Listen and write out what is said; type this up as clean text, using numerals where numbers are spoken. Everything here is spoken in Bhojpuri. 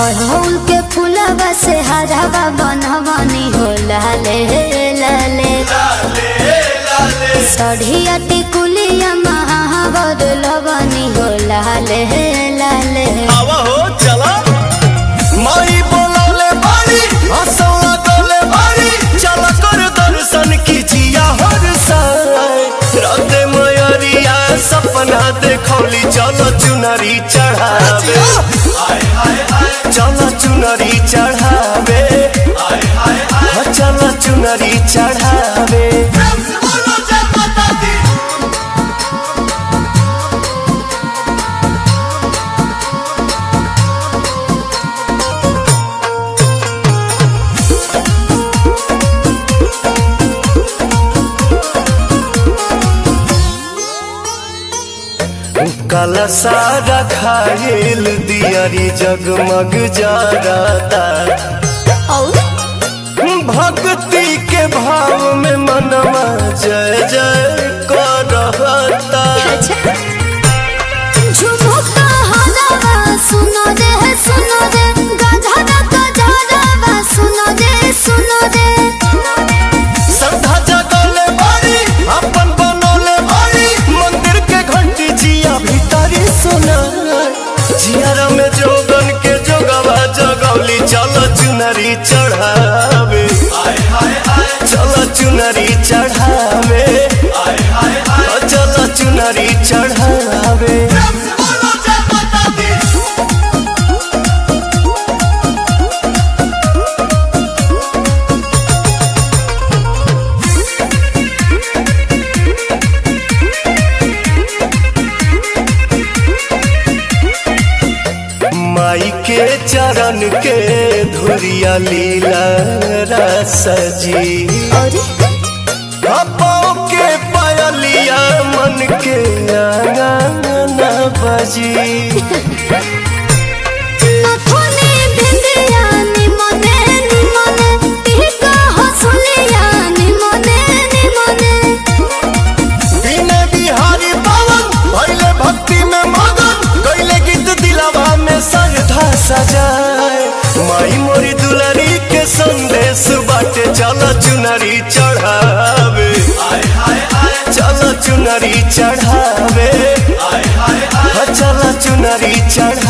अड़हुल के फूलवा से हरावा बनवनी हो लाले लाले सढ़िया टिकुलिया महावर लवनी हो लाले लाले। आवा हो चला माई बोलौले बारी हंसौला गले बारी चल कर दर्शन कीजिया हर साय राते मयरिया सपना देखौली चलो चुनरी चढ़ावे चलो चुनरी चढ़ावे चलो चुनरी चढ़ावे। काला सारा खाइल दियारी जगमग जाता भक्ति के भाव में मनवा जय जय करता। झुमुका हलावा सुनो रे गधरा गधरावा सुनो रे श्रद्धा जगले बारी अपन बनोले बारी मंदिर के घंटी जिया भीतरी सुना जियारा में जोगन के जोगवा जगौली चलो चुनरी चढ़ावे चलो चुनरी चढ़ावे चलो चुनरी चढ़ावे। माई के चरण के धुरिया लीला सजी पाँव के पायलिया मन के आंगन बजी। बिना बिहारी पावन भइले भक्ति में मगन गइले गीत दिलवा में श्रद्धा सजाए माई मोरी दुलारी के संदेश बाटे चलो चुनरी चढ़ावे चलो चुनरी चढ़ावे चलो चुनरी चढ़ावे।